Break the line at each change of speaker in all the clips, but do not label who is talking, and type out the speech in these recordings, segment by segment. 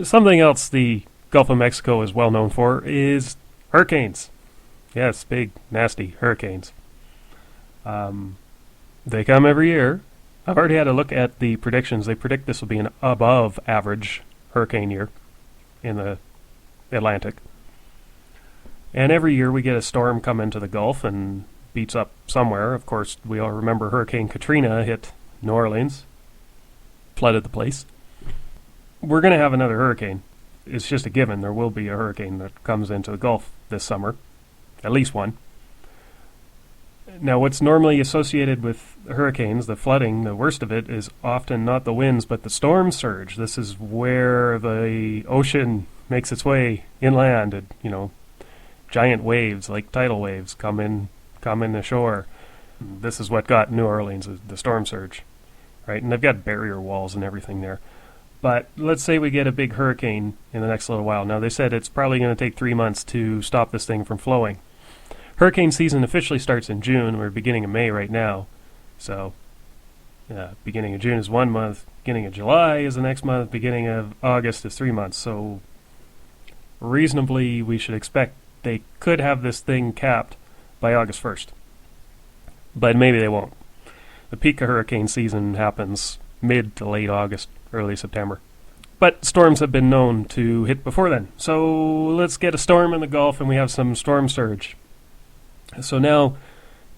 Something else the Gulf of Mexico is well known for is hurricanes. Yes, big, nasty hurricanes. Um, they come every year. I've already had a look at the predictions. They predict this will be an above average hurricane year in the Atlantic. And every year we get a storm come into the Gulf and beats up somewhere. Of course, we all remember Hurricane Katrina hit New Orleans, flooded the place. We're going to have another hurricane. It's just a given. There will be a hurricane that comes into the Gulf this summer, at least one. Now, what's normally associated with hurricanes, the flooding, the worst of it, is often not the winds, but the storm surge. This is where the ocean makes its way inland, and, giant waves, like tidal waves, come in ashore. This is what got New Orleans, the storm surge, right? And they've got barrier walls and everything there. But let's say we get a big hurricane in the next little while. Now, they said it's probably going to take 3 months to stop this thing from flowing. Hurricane season officially starts in June. We're beginning of May right now. So, beginning of June is 1 month. Beginning of July is the next month. Beginning of August is 3 months. So, reasonably, we should expect they could have this thing capped by August 1st. But maybe they won't. The peak of hurricane season happens mid to late August, early September. But storms have been known to hit before then. So let's get a storm in the Gulf and we have some storm surge. So now,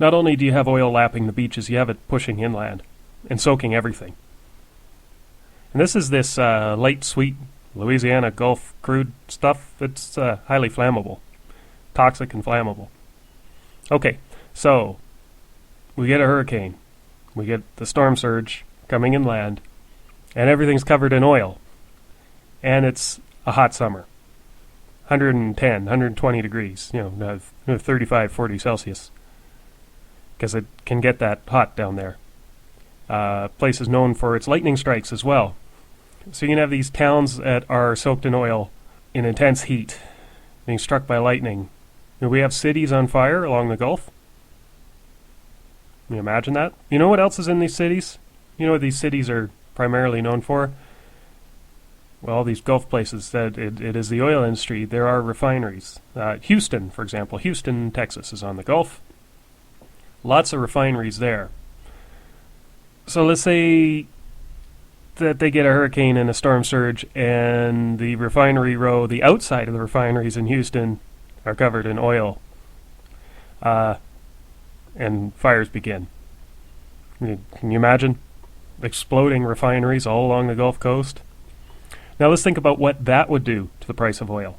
not only do you have oil lapping the beaches, you have it pushing inland and soaking everything. And this is this light, sweet Louisiana Gulf crude stuff. It's highly flammable, toxic and flammable. Okay, so we get a hurricane. We get the storm surge coming inland, and everything's covered in oil. And it's a hot summer. 110, 120 degrees, 35, 40 Celsius. Because it can get that hot down there. Place is known for its lightning strikes as well. So you can have these towns that are soaked in oil in intense heat, being struck by lightning. We have cities on fire along the Gulf. Can you imagine that? You know what else is in these cities? You know what these cities are primarily known for? Well, these Gulf places, that it is the oil industry. There are refineries. Houston, for example. Houston, Texas is on the Gulf. Lots of refineries there. So let's say that they get a hurricane and a storm surge, and the refinery row, the outside of the refineries in Houston, are covered in oil. And fires begin. Can you imagine exploding refineries all along the Gulf Coast? Now let's think about what that would do to the price of oil,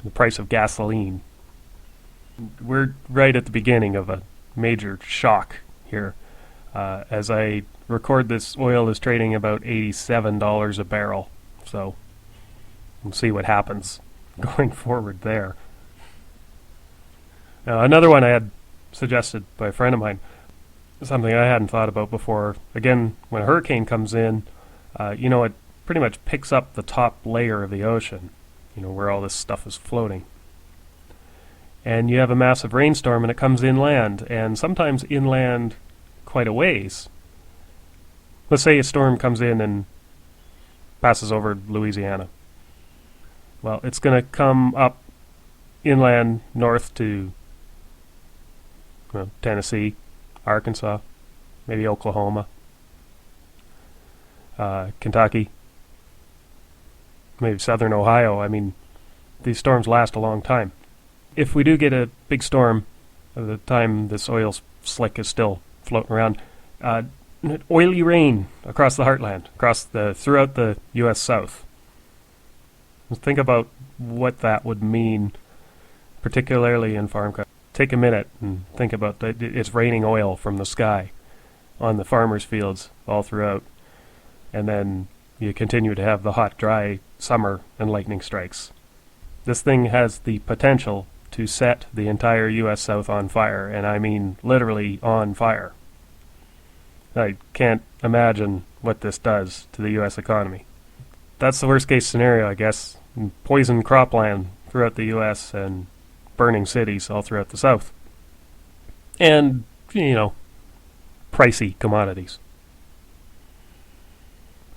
the price of gasoline. We're right at the beginning of a major shock here. As I record this, oil is trading about $87 a barrel. So we'll see what happens going forward there. Another one I had suggested by a friend of mine, something I hadn't thought about before. Again, when a hurricane comes in, it pretty much picks up the top layer of the ocean, where all this stuff is floating. And you have a massive rainstorm and it comes inland, and sometimes inland quite a ways. Let's say a storm comes in and passes over Louisiana. Well, it's going to come up inland north to Tennessee, Arkansas, maybe Oklahoma, Kentucky, maybe southern Ohio. I mean, these storms last a long time. If we do get a big storm, at the time this oil slick is still floating around, oily rain across the heartland, throughout the U.S. South. Think about what that would mean, particularly in farm country. Take a minute and think about that. It's raining oil from the sky on the farmers' fields all throughout. And then you continue to have the hot, dry summer and lightning strikes. This thing has the potential to set the entire U.S. South on fire, and I mean literally on fire. I can't imagine what this does to the U.S. economy. That's the worst-case scenario, I guess. Poison cropland throughout the U.S. and burning cities all throughout the South. And, pricey commodities.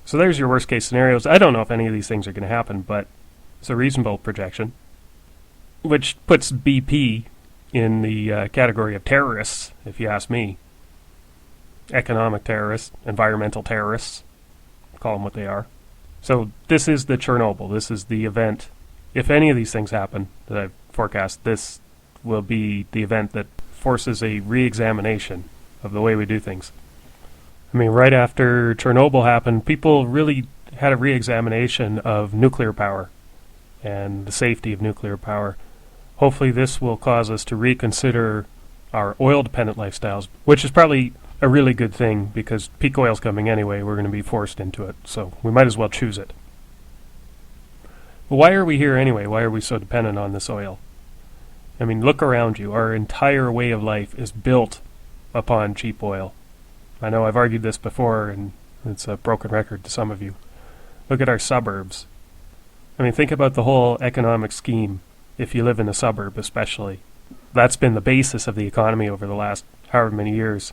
So there's your worst case scenarios. I don't know if any of these things are going to happen, but it's a reasonable projection, which puts BP in the category of terrorists, if you ask me. Economic terrorists, environmental terrorists, call them what they are. So this is the Chernobyl. This is the event. If any of these things happen that I've forecast, this will be the event that forces a re-examination of the way we do things. I mean, right after Chernobyl happened, people really had a re-examination of nuclear power and the safety of nuclear power. Hopefully this will cause us to reconsider our oil-dependent lifestyles, which is probably a really good thing because peak oil's coming anyway. We're going to be forced into it, so we might as well choose it. But why are we here anyway? Why are we so dependent on this oil? I mean, look around you. Our entire way of life is built upon cheap oil. I know I've argued this before, and it's a broken record to some of you. Look at our suburbs. I mean, think about the whole economic scheme, if you live in a suburb especially. That's been the basis of the economy over the last however many years.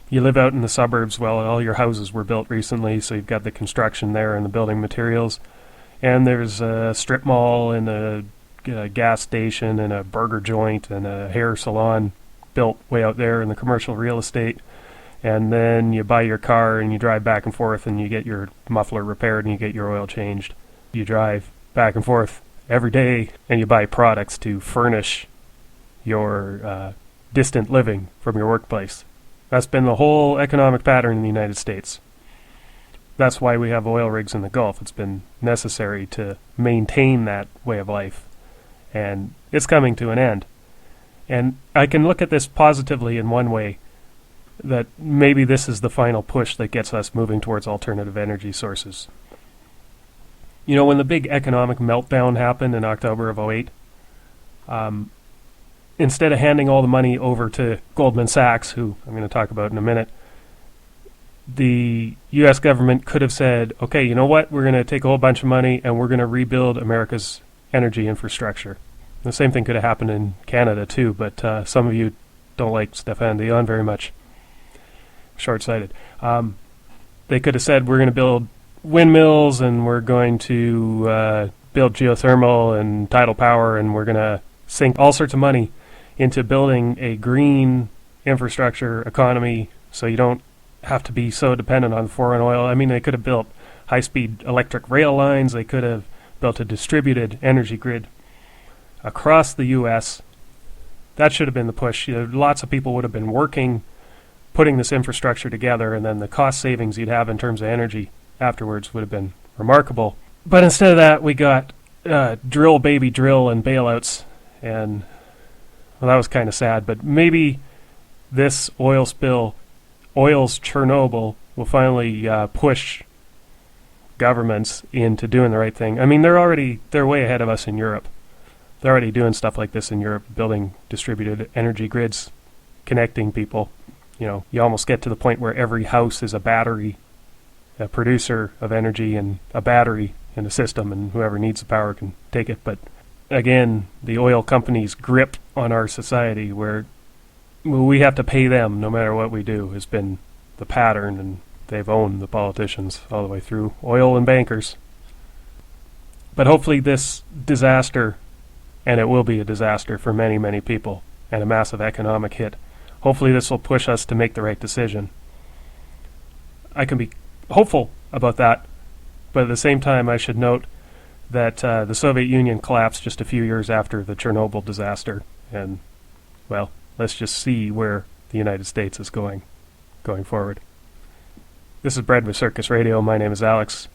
You live out in the suburbs, well, all your houses were built recently, so you've got the construction there and the building materials. And there's a strip mall and a gas station and a burger joint and a hair salon built way out there in the commercial real estate. And then you buy your car and you drive back and forth and you get your muffler repaired and you get your oil changed. You drive back and forth every day and you buy products to furnish your distant living from your workplace. That's been the whole economic pattern in the United States. That's why we have oil rigs in the Gulf. It's been necessary to maintain that way of life. And it's coming to an end. And I can look at this positively in one way, that maybe this is the final push that gets us moving towards alternative energy sources. You know, when the big economic meltdown happened in October of '08, instead of handing all the money over to Goldman Sachs, who I'm going to talk about in a minute, the U.S. government could have said, okay, you know what, we're going to take a whole bunch of money and we're going to rebuild America's energy infrastructure. The same thing could have happened in Canada too, but some of you don't like Stéphane Dion very much. Short-sighted. They could have said, we're going to build windmills and we're going to build geothermal and tidal power and we're going to sink all sorts of money into building a green infrastructure economy so you don't have to be so dependent on foreign oil. I mean, they could have built high-speed electric rail lines. They could have built a distributed energy grid across the U.S. That should have been the push. You know, lots of people would have been working, putting this infrastructure together, and then the cost savings you'd have in terms of energy afterwards would have been remarkable. But instead of that, we got drill, baby, drill, and bailouts, and well, that was kind of sad. But maybe this oil spill, oil's Chernobyl, will finally push governments into doing the right thing. I mean, they're way ahead of us in Europe. They're already doing stuff like this in Europe, building distributed energy grids, connecting people. You know, you almost get to the point where every house is a battery, a producer of energy and a battery in the system, and whoever needs the power can take it. But again, the oil companies' grip on our society, where we have to pay them no matter what we do, has been the pattern, and they've owned the politicians all the way through, oil and bankers. But hopefully this disaster, and it will be a disaster for many, many people, and a massive economic hit, hopefully this will push us to make the right decision. I can be hopeful about that, but at the same time I should note that the Soviet Union collapsed just a few years after the Chernobyl disaster, and, well, let's just see where the United States is going forward. This is Bread with Circus Radio. My name is Alex.